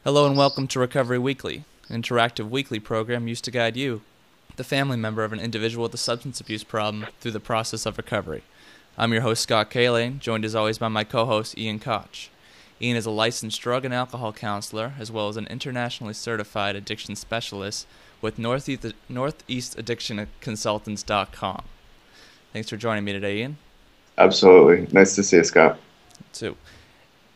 Hello and welcome to Recovery Weekly, an interactive weekly program used to guide you, the family member of an individual with a substance abuse problem, through the process of recovery. I'm your host, Scott Kalane, joined as always by my co-host, Ian Koch. Ian is a licensed drug and alcohol counselor, as well as an internationally certified addiction specialist with NortheastAddictionConsultants.com. Thanks for joining me today, Ian. Absolutely. Nice to see you, Scott. Too.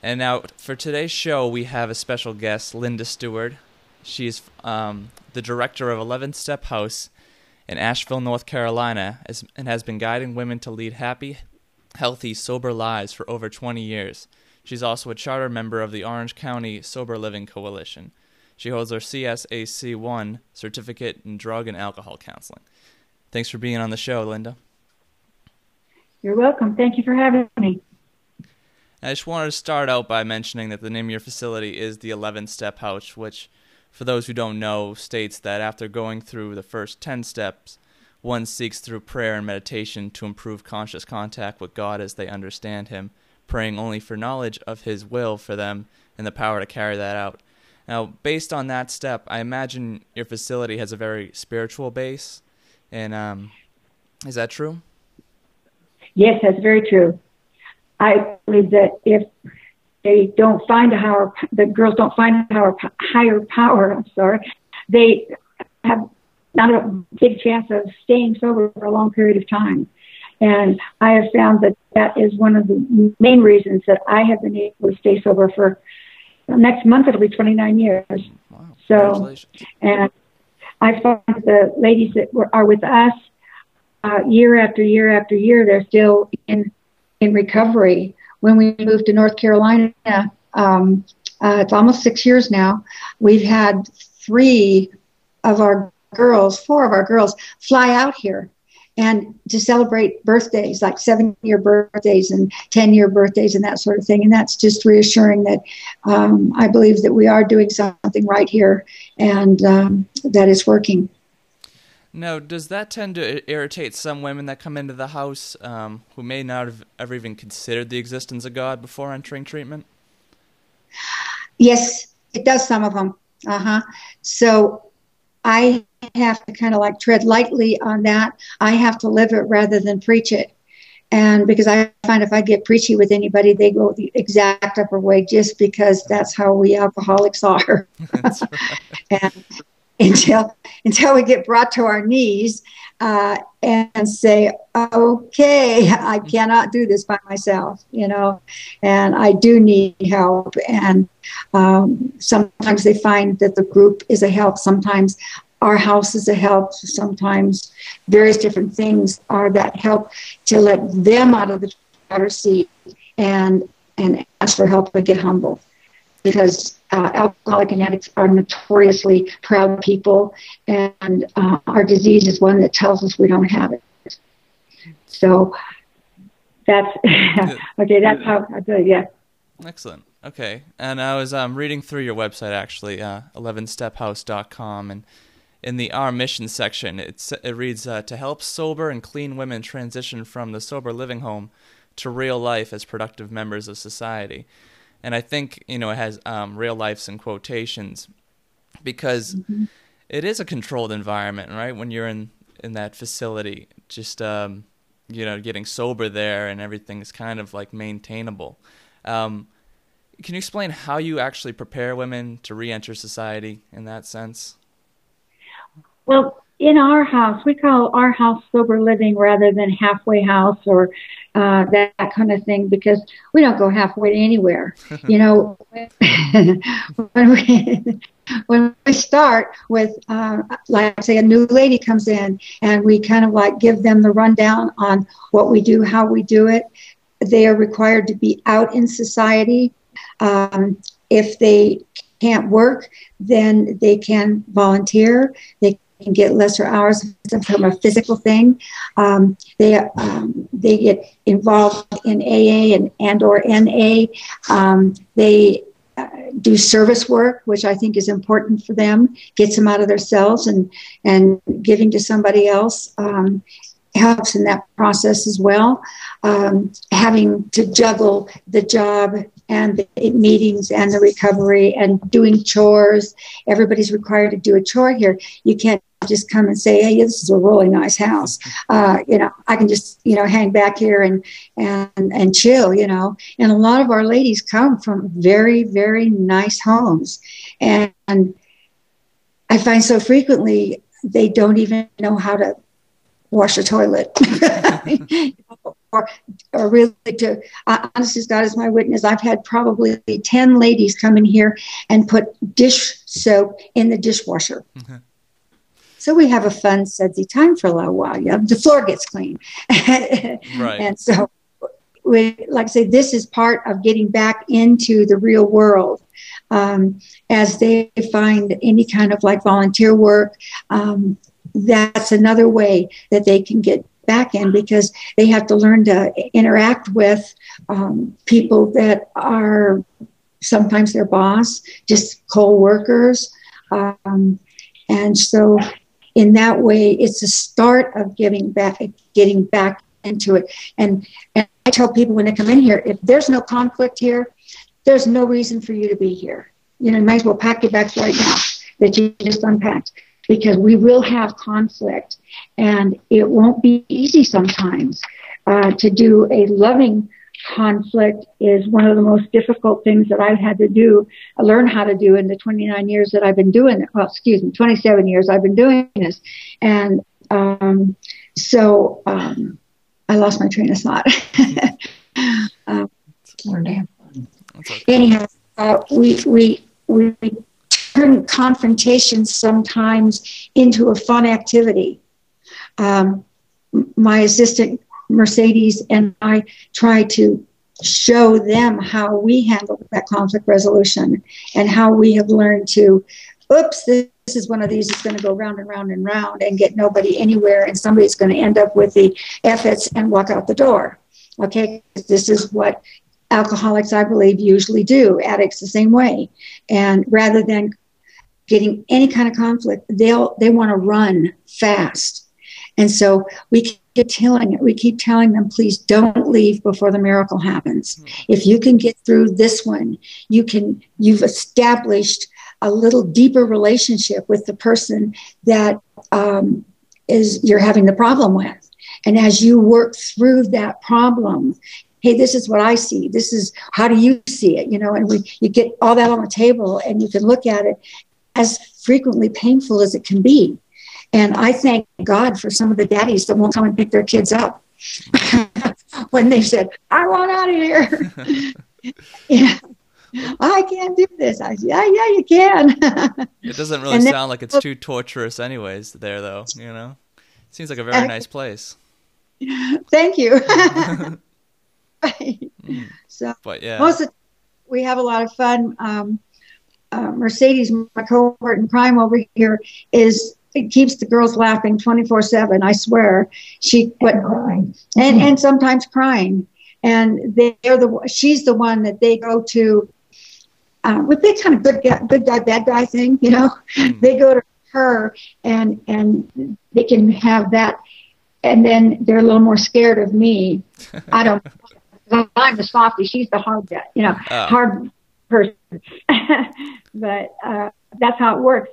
And now, for today's show, we have a special guest, Linda Steward. She's the director of 11 Step House in Asheville, North Carolina, and has been guiding women to lead happy, healthy, sober lives for over 20 years. She's also a charter member of the Orange County Sober Living Coalition. She holds her CSAC-1 certificate in drug and alcohol counseling. Thanks for being on the show, Linda. You're welcome. Thank you for having me. I just wanted to start out by mentioning that the name of your facility is the 11 Step House, which, for those who don't know, states that after going through the first 10 steps, one seeks through prayer and meditation to improve conscious contact with God as they understand Him, praying only for knowledge of His will for them and the power to carry that out. Now, based on that step, I imagine your facility has a very spiritual base, and is that true? Yes, that's very true. I believe that if they don't find the girls don't find a higher power, they have not a big chance of staying sober for a long period of time. And I have found that that is one of the main reasons that I have been able to stay sober for next month. It'll be 29 years. Wow. So, and I find that the ladies that are with us year after year after year, they're still in recovery. When we moved to North Carolina, it's almost 6 years now, we've had four of our girls fly out here and to celebrate birthdays, like 7-year birthdays and 10-year birthdays and that sort of thing. And that's just reassuring that I believe that we are doing something right here and that is working. Now, does that tend to irritate some women that come into the house who may not have ever even considered the existence of God before entering treatment? Yes, it does, some of them. So I have to kind of like tread lightly on that. I have to live it rather than preach it. And because I find if I get preachy with anybody, they go the exact upper way just because that's how we alcoholics are. That's right. And until we get brought to our knees and say, okay, I cannot do this by myself, and I do need help. And sometimes they find that the group is a help. Sometimes our house is a help. Sometimes various different things are that help to let them out of the driver's seat and ask for help and get humble. Because alcoholic and addicts are notoriously proud people, and our disease is one that tells us we don't have it. So that's okay. That's how I do it. Yeah. Excellent. Okay. And I was reading through your website, actually, 11stephouse.com, and in the Our Mission section, it reads, to help sober and clean women transition from the sober living home to real life as productive members of society. And I think, it has real lifes in quotations because it is a controlled environment, right? When you're in that facility, just, getting sober there and everything is kind of like maintainable. Can you explain how you actually prepare women to re-enter society in that sense? Well, in our house, we call our house sober living rather than halfway house or that kind of thing, because we don't go halfway anywhere. When we start with, like say, a new lady comes in and we kind of like give them the rundown on what we do, how we do it. They are required to be out in society. If they can't work, then they can volunteer. They can get lesser hours from a physical thing. They get involved in AA and or NA. They do service work, which I think is important for them, gets them out of their cells, and giving to somebody else helps in that process as well. Having to juggle the job and the meetings and the recovery and doing chores. Everybody's required to do a chore here. You can't just come and say, hey, this is a really nice house. I can just, hang back here and chill, And a lot of our ladies come from very, very nice homes. And I find so frequently they don't even know how to wash a toilet. or really to, honestly, God is my witness, I've had probably 10 ladies come in here and put dish soap in the dishwasher. Mm-hmm. So we have a fun, sudsy time for a little while. The floor gets clean. Right. And so, like I say, this is part of getting back into the real world. As they find any kind of like volunteer work, that's another way that they can get back in, because they have to learn to interact with people that are sometimes their boss, just co-workers. And so in that way, it's a start of getting back into it. And I tell people when they come in here, if there's no conflict here, there's no reason for you to be here. You might as well pack your bags right now that you just unpacked, because we will have conflict, and it won't be easy sometimes. To do a loving conflict is one of the most difficult things that I've had to learn how to do in the 29 years that I've been doing it. 27 years I've been doing this. And so I lost my train of thought. Anyhow, we turn confrontations sometimes into a fun activity. My assistant Mercedes and I try to show them how we handle that conflict resolution and how we have learned to, this is one of these that's going to go round and round and round and get nobody anywhere, and somebody's going to end up with the F-its and walk out the door. Okay, this is what alcoholics, I believe, usually do. Addicts the same way. And rather than getting any kind of conflict, they want to run fast. And so we keep telling them, please don't leave before the miracle happens. If you can get through this one, you've established a little deeper relationship with the person that you're having the problem with. And as you work through that problem, hey, this is what I see. This is, how do you see it? And you get all that on the table, and you can look at it, as frequently painful as it can be. And I thank God for some of the daddies that won't come and pick their kids up when they said, I want out of here. Yeah, I can't do this. I said, yeah, you can. It doesn't really sound like it's too torturous anyways there, though, It seems like a very nice place. Thank you. So, but yeah. Most of the time, we have a lot of fun. Mercedes, my cohort in crime over here, it keeps the girls laughing 24/7. I swear, and sometimes crying, and she's the one that they go to with that kind of good guy, bad guy thing. They go to her, and they can have that, and then they're a little more scared of me. I don't. I'm the softie. She's the hard hard person. But that's how it works.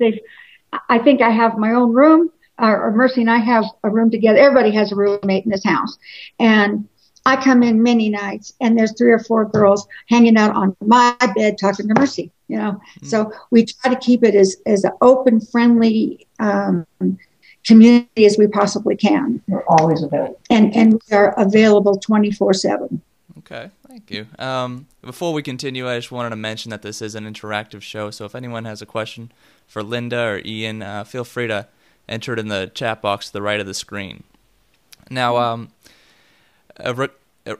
I think I have my own room, or Mercy and I have a room together. Everybody has a roommate in this house. And I come in many nights, and there's 3 or 4 girls hanging out on my bed talking to Mercy, So we try to keep it as an open, friendly community as we possibly can. We're always available. And we are available 24/7. Okay, thank you. Before we continue, I just wanted to mention that this is an interactive show, so if anyone has a question for Linda or Ian, feel free to enter it in the chat box to the right of the screen. Now,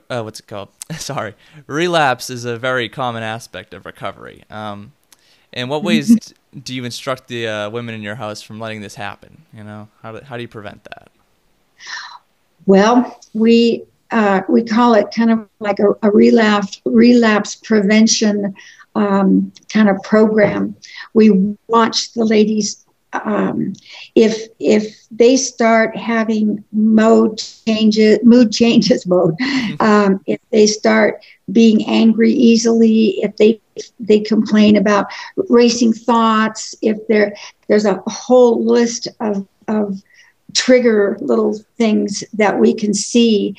what's it called? Sorry. Relapse is a very common aspect of recovery. In what ways do you instruct the women in your house from letting this happen? How do you prevent that? Well, we call it kind of like a relapse prevention kind of program. We watch the ladies if they start having mood changes, if they start being angry easily, if they complain about racing thoughts, if there's a whole list of trigger little things that we can see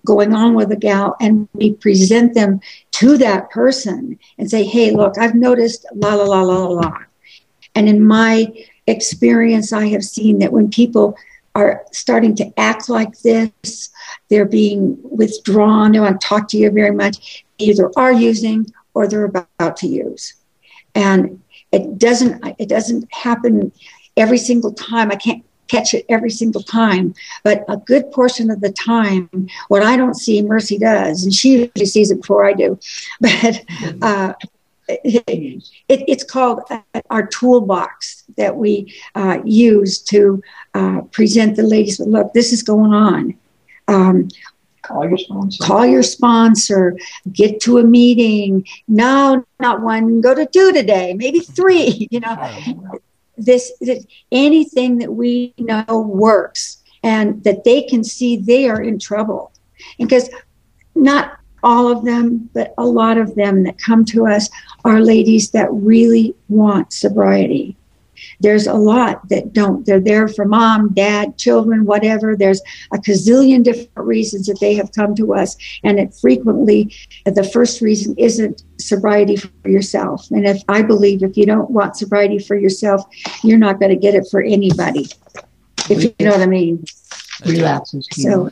going on with a gal, and we present them to that person and say, hey, look, I've noticed la la la la la. And in my experience, I have seen that when people are starting to act like this, they're being withdrawn, they don't want to talk to you very much, either are using or they're about to use. And it doesn't happen every single time. I can't catch it every single time, but a good portion of the time, what I don't see, Mercy does, and she usually sees it before I do. But it's called our toolbox that we use to present the ladies with, look, this is going on. Call your sponsor. Call your sponsor. Get to a meeting. No, not one. Go to 2 today, maybe 3. You know, this anything that we know works, and that they can see they are in trouble. And because not all of them, but a lot of them that come to us are ladies that really want sobriety. There's a lot that don't. They're there for mom, dad, children, whatever. There's a gazillion different reasons that they have come to us. And it frequently, the first reason isn't sobriety for yourself. And I believe if you don't want sobriety for yourself, you're not going to get it for anybody, if you know what I mean. Relapses. So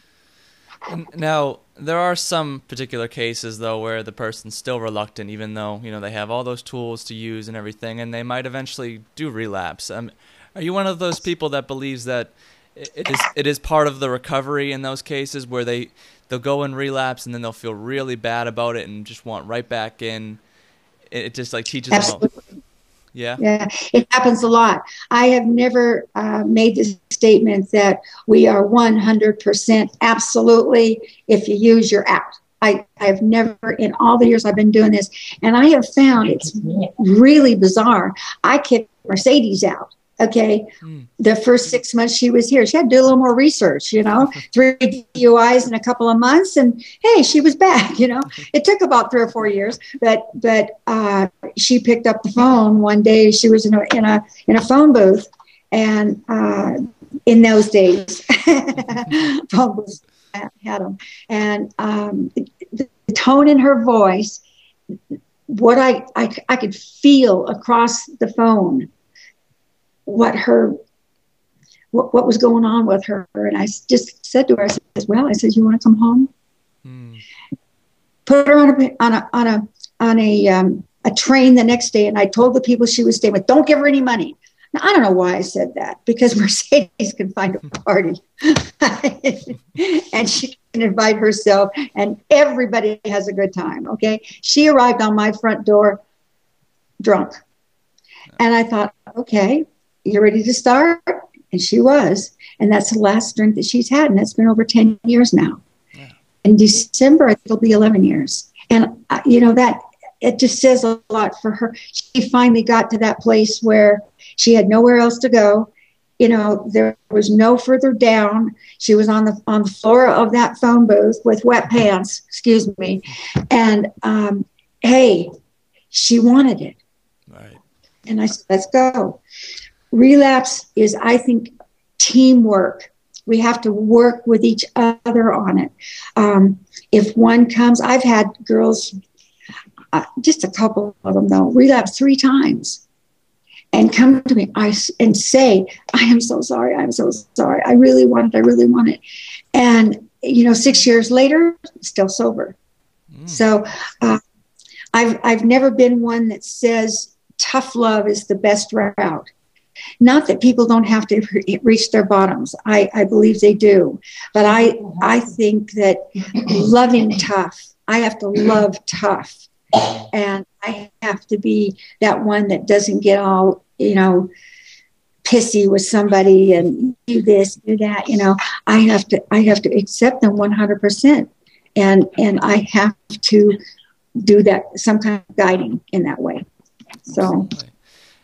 now, there are some particular cases, though, where the person's still reluctant, even though, you know, they have all those tools to use and everything, and they might eventually do relapse. Are you one of those people that believes that it is part of the recovery in those cases where they'll go and relapse and then they'll feel really bad about it and just want right back in? It just like teaches them. Yeah, it happens a lot. I have never made the statement that we are 100% absolutely, if you use, you're out. I've never, in all the years I've been doing this, and I have found it's really bizarre. I kicked Mercedes out. Okay. The first 6 months she was here, she had to do a little more research, you know, 3 DUIs in a couple of months, and hey, she was back, you know. It took about 3 or 4 years, but she picked up the phone one day. She was in a phone booth, and in those days, phone booths had them, and the tone in her voice, what I could feel across the phone, what was going on with her. And I just said to her, I said, you want to come home? Put her on a train the next day. And I told the people she was staying with, don't give her any money. Now, I don't know why I said that, because Mercedes can find a party and she can invite herself and everybody has a good time. Okay. She arrived on my front door drunk. And I thought, okay, you ready to start? And she was. And that's the last drink that she's had. And that's been over 10 years now. Yeah. In December, I think it'll be 11 years. And, you know, that it just says a lot for her. She finally got to that place where she had nowhere else to go. You know, there was no further down. She was on the floor of that phone booth with wet pants, excuse me. And, hey, she wanted it. Right. And I said, let's go. Relapse is, I think, teamwork. We have to work with each other on it. If one comes, I've had girls, just a couple of them though, relapse 3 times and come to me and say, I am so sorry. I'm so sorry. I really want it. And, you know, 6 years later, still sober. So I've never been one that says tough love is the best route. Not that people don't have to reach their bottoms. I believe they do. But I think that loving tough, I have to love tough. And I have to be that one that doesn't get all, you know, pissy with somebody and do this, do that. You know, I have to accept them 100%. And I have to do that, some kind of guiding in that way. So.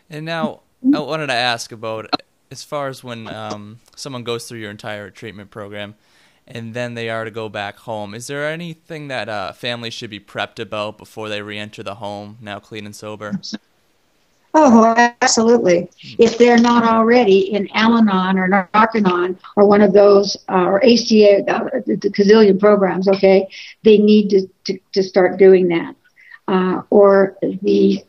And now, I wanted to ask about, as far as when someone goes through your entire treatment program and then they are to go back home, is there anything that families should be prepped about before they re-enter the home, now clean and sober? Oh, absolutely. If they're not already in Al-Anon or Narconon or one of those, or ACA, the gazillion programs, okay, they need to start doing that. Or the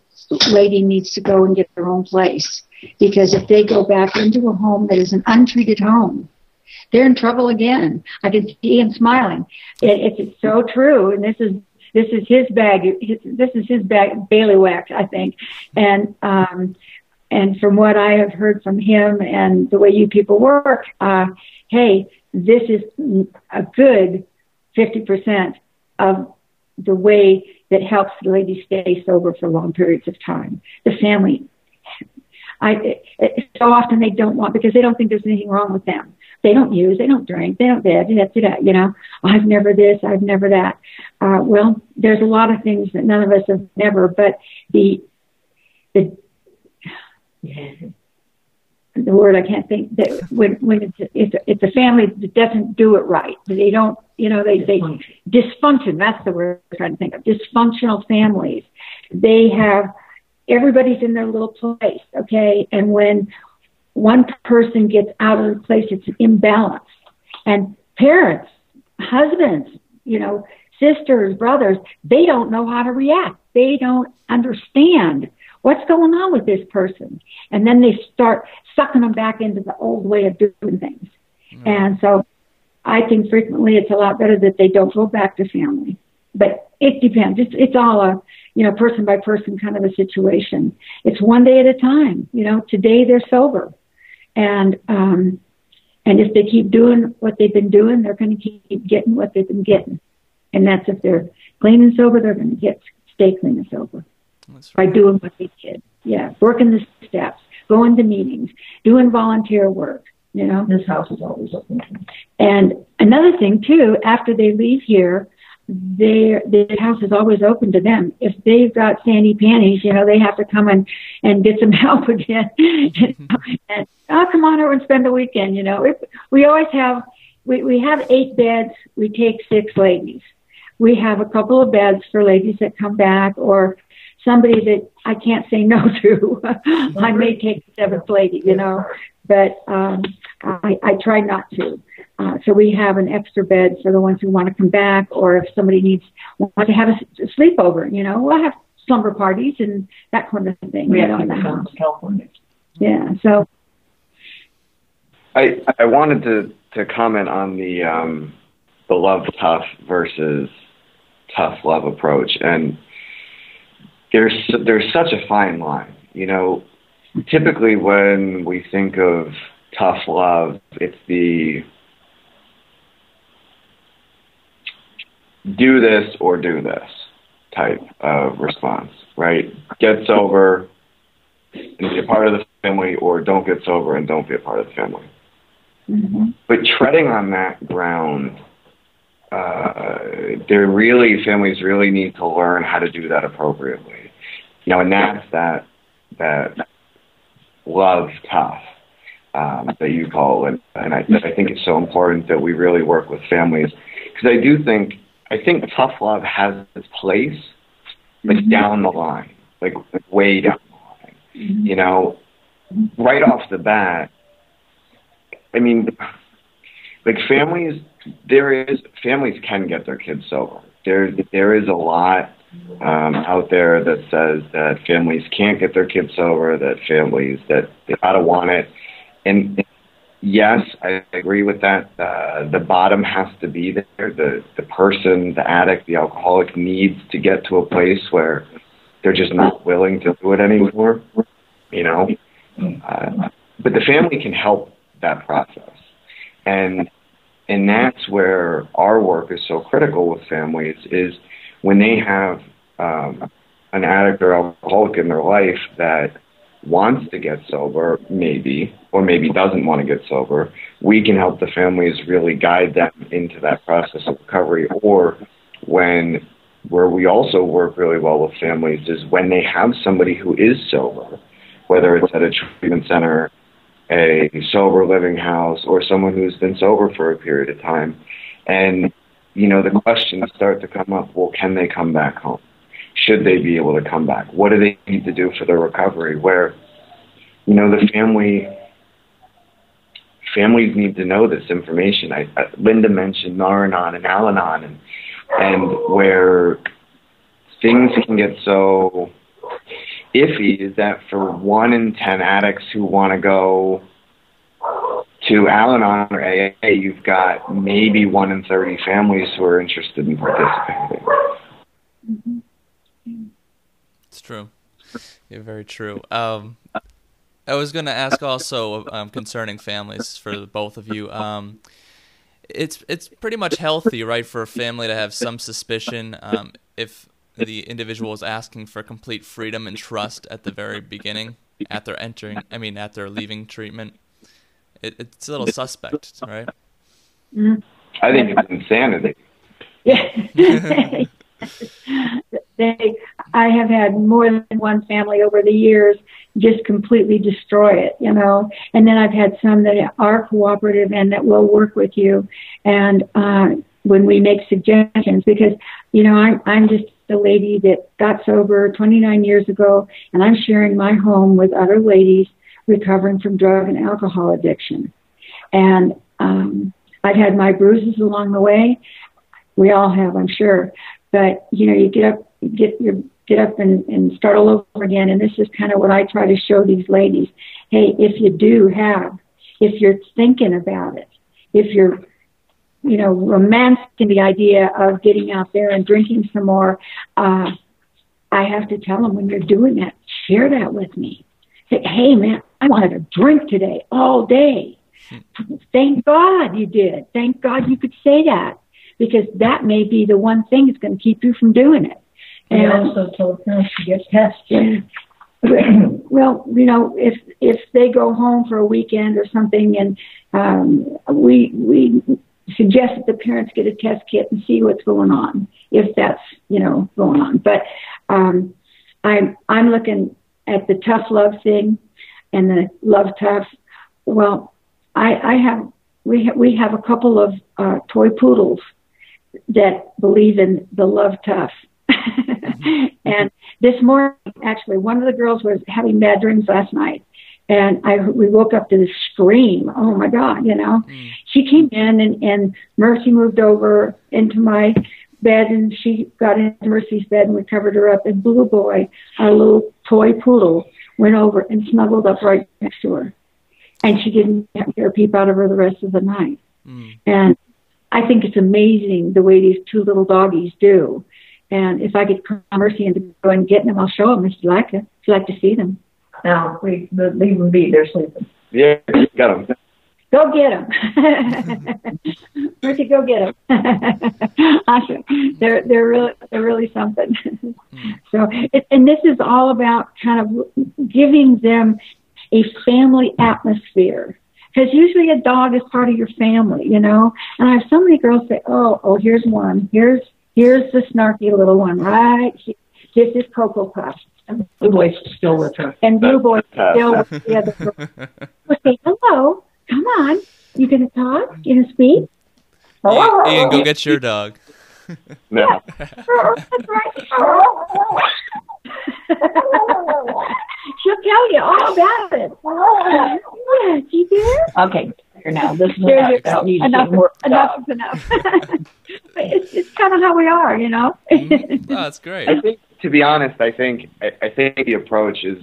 lady needs to go and get their own place. Because if they go back into a home that is an untreated home, they're in trouble again. I can see him smiling. It's so true, and this is his bag. This is his bag, bailiwick, I think. And from what I have heard from him and the way you people work, hey, this is a good 50% of the way that helps the lady stay sober for long periods of time. The family. So often they don't want, because they don't think there's anything wrong with them. They don't use, they don't drink, they don't that, you know. I've never this, I've never that. Well, there's a lot of things that none of us have never, but the word I can't think, that when it's a family that doesn't do it right, they don't, you know, they dysfunction, that's the word I'm trying to think of. Dysfunctional families. They have, everybody's in their little place, okay? And when one person gets out of the place, it's an imbalance. And parents, husbands, you know, sisters, brothers, they don't know how to react. They don't understand what's going on with this person. And then they start sucking them back into the old way of doing things. Mm-hmm. And so I think frequently it's a lot better that they don't go back to family. But it depends. It's all a, you know, person by person kind of a situation. It's one day at a time. You know, today they're sober. And if they keep doing what they've been doing, they're going to keep getting what they've been getting. And that's if they're clean and sober, they're going to stay clean and sober. That's right. By doing what they did. Yeah, working the steps, going to meetings, doing volunteer work, you know. This house is always open. And another thing, too, after they leave here, the house is always open to them. If they've got sandy panties, you know, they have to come and get some help again. And come on over and spend the weekend, you know. We always have, we have 8 beds. We take 6 ladies. We have a couple of beds for ladies that come back, or somebody that I can't say no to. I may take the 7th lady, you know, but I try not to. So we have an extra bed for the ones who want to come back, or if somebody wants to have a sleepover, you know, we'll have slumber parties and that kind of thing. We have in the house, California. Yeah. So I wanted to comment on the love tough versus tough love approach, and there's such a fine line. You know, typically when we think of tough love, it's the do this or do this type of response, right? Get sober and be a part of the family, or don't get sober and don't be a part of the family. Mm-hmm. But treading on that ground, families really need to learn how to do that appropriately. You know, and that's that love tough that you call it. And I think it's so important that we really work with families, because I think tough love has its place, like mm-hmm. down the line, like way down the line. Mm-hmm. You know, right off the bat, I mean, like families can get their kids sober. There is a lot out there that says that families can't get their kids sober, that families that they gotta want it. And yes, I agree with that. The bottom has to be there. The person, the addict, the alcoholic needs to get to a place where they're just not willing to do it anymore, you know. But the family can help that process. And that's where our work is so critical with families, is when they have an addict or alcoholic in their life that wants to get sober, maybe, or maybe doesn't want to get sober, we can help the families really guide them into that process of recovery. Or where we also work really well with families is when they have somebody who is sober, whether it's at a treatment center, a sober living house, or someone who's been sober for a period of time. And, you know, the questions start to come up, well, can they come back home? Should they be able to come back? What do they need to do for their recovery? Where, you know, the families need to know this information. Linda mentioned Nar-Anon and Al-Anon, and where things can get so iffy is that for 1 in 10 addicts who want to go to Al-Anon or AA, you've got maybe 1 in 30 families who are interested in participating. Mm-hmm. It's true. Yeah, very true. I was going to ask also concerning families for both of you. It's pretty much healthy, right, for a family to have some suspicion if the individual is asking for complete freedom and trust at the very beginning, at their leaving treatment. It's a little suspect, right? Mm-hmm. I think it's insanity. Yeah. I have had more than one family over the years just completely destroy it, you know. And then I've had some that are cooperative and that will work with you. And when we make suggestions, because, you know, I'm just a lady that got sober 29 years ago, and I'm sharing my home with other ladies recovering from drug and alcohol addiction. And I've had my bruises along the way. We all have, I'm sure. But, you know, you get up and start all over again. And this is kind of what I try to show these ladies. Hey, if you're thinking about it, if you're, you know, romancing the idea of getting out there and drinking some more, I have to tell them when you're doing that, share that with me. Say, hey, man, I wanted a drink today, all day. Thank God you did. Thank God you could say that, because that may be the one thing that's going to keep you from doing it. And also told parents to get tested. Well, you know, if they go home for a weekend or something, and we suggest that the parents get a test kit and see what's going on, if that's, you know, going on. But I'm looking at the tough love thing and the love tough. Well, we have a couple of toy poodles that believe in the love tough. And this morning, actually, one of the girls was having bad dreams last night, and we woke up to this scream. Oh my God, you know. She came in, and Mercy moved over into my bed, and she got into Mercy's bed, and we covered her up, and Blue Boy, our little toy poodle, went over and snuggled up right next to her, and she didn't hear a peep out of her the rest of the night. And I think it's amazing the way these two little doggies do. And if I get Mercy into go and get them, I'll show them if you like it. If you like to see them. No, leave them be. They're sleeping. Yeah, got them. Go get them. Mercy, go get them. They're really something. So, and this is all about kind of giving them a family atmosphere. Because usually a dog is part of your family, you know. And I have so many girls say, oh, here's one. Here's the snarky little one, right? This is Cocoa Puff. And Blue Boy's still with her. And Blue Boy's still with the other girl. We'll say, hello, come on. You going to talk? You going to speak? Ian, go get your dog. No. That's right. She'll tell you all about it. Yeah, she did. Okay, here now. This is about enough is enough. It's kind of how we are, you know. Oh, that's great. I think, to be honest, I think the approach is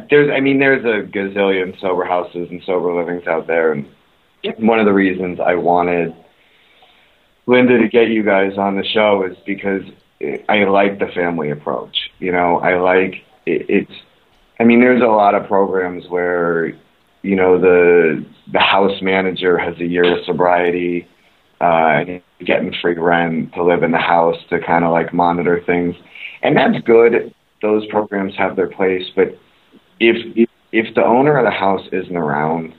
there's a gazillion sober houses and sober livings out there, and one of the reasons I wanted Linda to get you guys on the show is because I like the family approach. You know, I like it's. I mean, there's a lot of programs where, you know, the house manager has a year of sobriety, and getting free rent to live in the house to kind of like monitor things, and that's good. Those programs have their place, but if the owner of the house isn't around,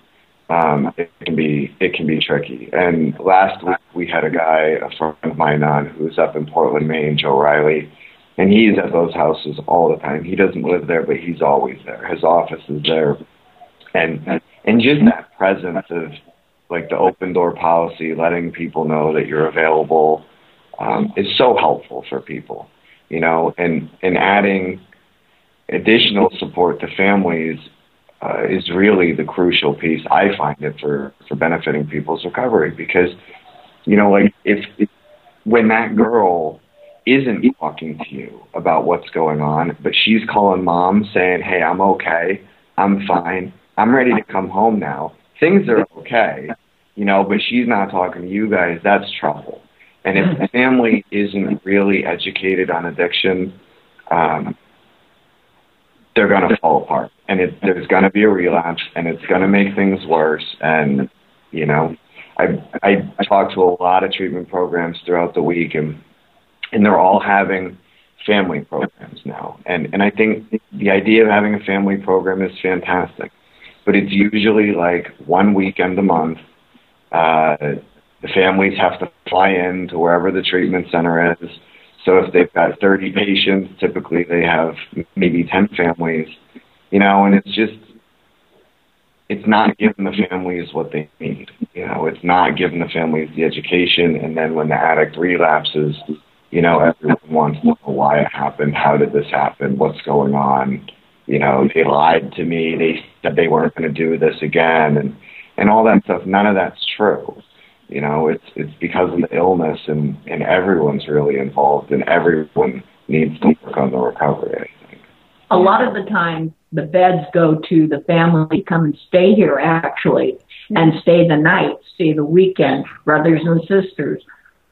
it can be tricky. And last week we had a friend of mine on who's up in Portland, Maine, Joe Riley, And he's at those houses all the time. He doesn't live there, but he's always there. His office is there. And just that presence of, like, the open door policy, letting people know that you're available, is so helpful for people, you know, and adding additional support to families is really the crucial piece, I find it, for benefiting people's recovery. Because, you know, like, if when that girl isn't talking to you about what's going on, but she's calling mom saying, hey, I'm okay, I'm fine, I'm ready to come home now, things are okay, you know, but she's not talking to you guys, that's trouble. And if the family isn't really educated on addiction, they're going to fall apart. And there's going to be a relapse, and it's going to make things worse. And, you know, I talk to a lot of treatment programs throughout the week, and they're all having family programs now. And I think the idea of having a family program is fantastic. But it's usually like one weekend a month. The families have to fly in to wherever the treatment center is. So if they've got 30 patients, typically they have maybe 10 families, you know, and it's not giving the families what they need. You know, it's not giving the families the education. And then when the addict relapses, you know, everyone wants to know why it happened. How did this happen? What's going on? You know, they lied to me. They said they weren't going to do this again, and all that stuff. None of that's true. You know, it's because of the illness, and everyone's really involved, and everyone needs to work on the recovery, I think. A lot of the time, the beds go to the family, come and stay here, actually, and stay the night, stay the weekend, brothers and sisters,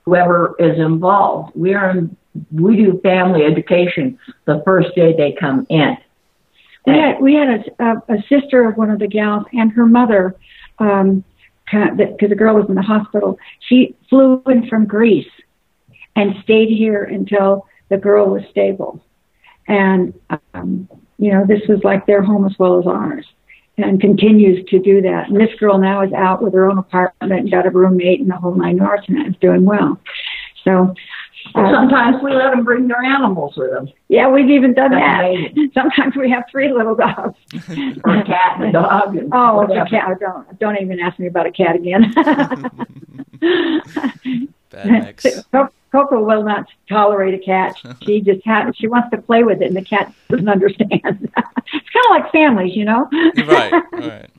whoever is involved. We do family education the first day they come in. We had a sister of one of the gals, and her mother, because the girl was in the hospital, she flew in from Greece and stayed here until the girl was stable. And, you know, this was like their home as well as ours, and continues to do that. And this girl now is out with her own apartment and got a roommate and the whole nine yards, and is doing well. So sometimes we let them bring their animals with them. Yeah, we've even done that. Amazing. Sometimes we have 3 little dogs. Or a cat and a dog. And a cat. Don't even ask me about a cat again. Bad mix. Coco will not tolerate a cat. She wants to play with it, and the cat doesn't understand. It's kind of like families, you know? Right.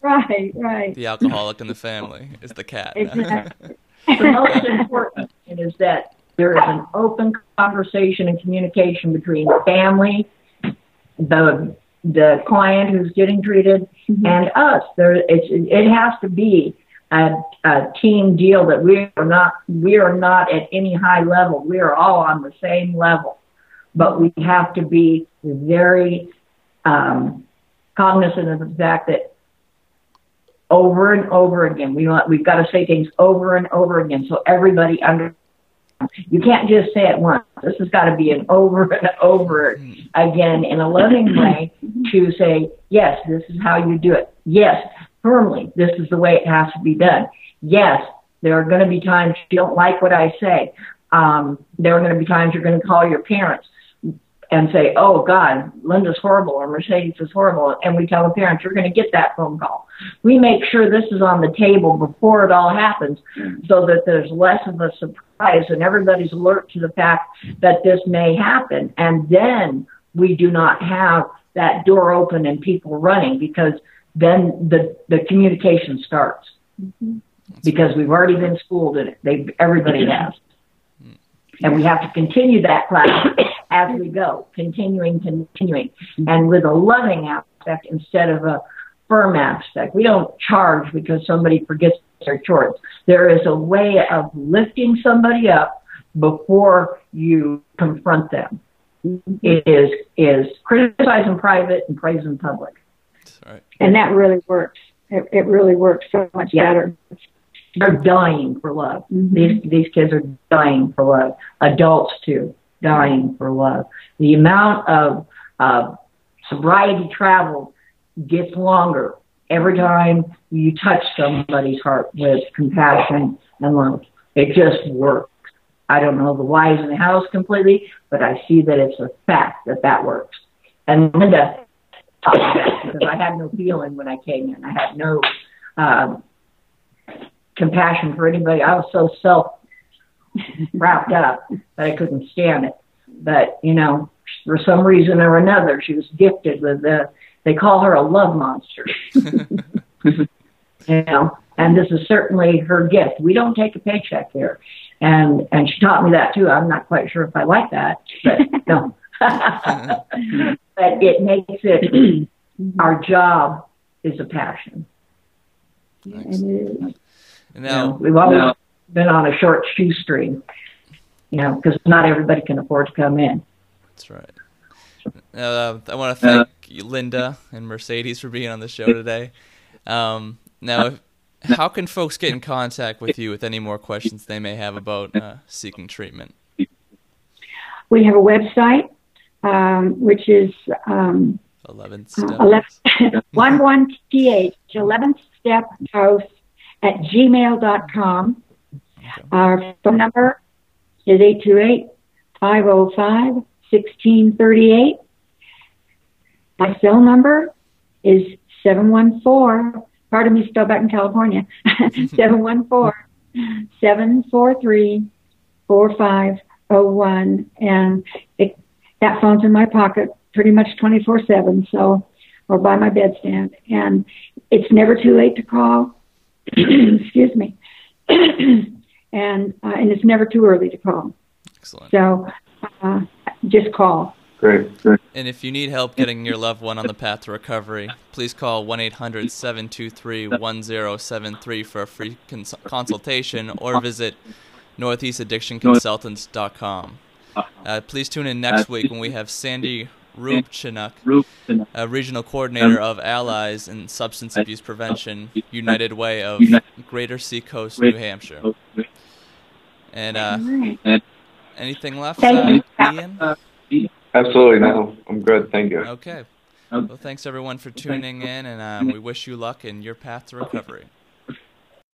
Right. The alcoholic in the family is the cat. Exactly. The most important thing is that there is an open conversation and communication between the family, the client who's getting treated, and us. It has to be a team deal, that we are not at any high level. We are all on the same level, but we have to be very cognizant of the fact that over and over again, we've got to say things over and over again, so everybody understands. You can't just say it once. This has got to be an over and over again in a loving way, to say, yes, this is how you do it. Yes, firmly, this is the way it has to be done. Yes, there are going to be times you don't like what I say. There are going to be times you're going to call your parents and say, oh, God, Linda's horrible, or Mercedes is horrible. And we tell the parents, you're going to get that phone call. We make sure this is on the table before it all happens, so that there's less of a surprise and everybody's alert to the fact that this may happen. And then we do not have that door open and people running, because then the communication starts. Because we've already been schooled in it. Everybody has. And we have to continue that class as we go, continuing, and with a loving aspect instead of a firm aspect. We don't charge because somebody forgets their chores. There is a way of lifting somebody up before you confront them. It is criticize in private and praise in public. That's right. And that really works. It really works so much better. They're dying for love. These kids are dying for love. Adults too, dying for love. The amount of sobriety travel gets longer every time you touch somebody's heart with compassion and love. It just works. I don't know the whys in the house completely, but I see that it's a fact that works. And Linda taught me that because I had no feeling when I came in. I had no compassion for anybody. I was so wrapped up that I couldn't stand it. But, you know, for some reason or another, she was gifted with they call her a love monster. You know, and this is certainly her gift. We don't take a paycheck here. And she taught me that too. I'm not quite sure if I like that, but no. But it makes it, our job is a passion. Nice. And now, we've always been on a short shoestring, you know, because not everybody can afford to come in. That's right. I want to thank Linda and Mercedes for being on the show today. Now, how can folks get in contact with you with any more questions they may have about seeking treatment? we have a website, which is 11 steps. 11th Step House at gmail.com. Okay. Our phone number is 828-505-1638. My cell number is 714, pardon me, still back in California, 714-743-4501. And that phone's in my pocket pretty much 24/7, so, or by my bedstand. And it's never too late to call. Excuse me. And it's never too early to call. Excellent. So just call. Great. And if you need help getting your loved one on the path to recovery, please call 1-800-723-1073 for a free consultation, or visit northeastaddictionconsultants.com. Please tune in next week when we have Sandy Rubchinuk, Regional Coordinator of Allies in Substance Abuse Prevention, United Way of Greater Seacoast, New Hampshire. And anything left, Ian? Absolutely, no. I'm good, thank you. Okay. Well, thanks everyone for tuning in, and we wish you luck in your path to recovery.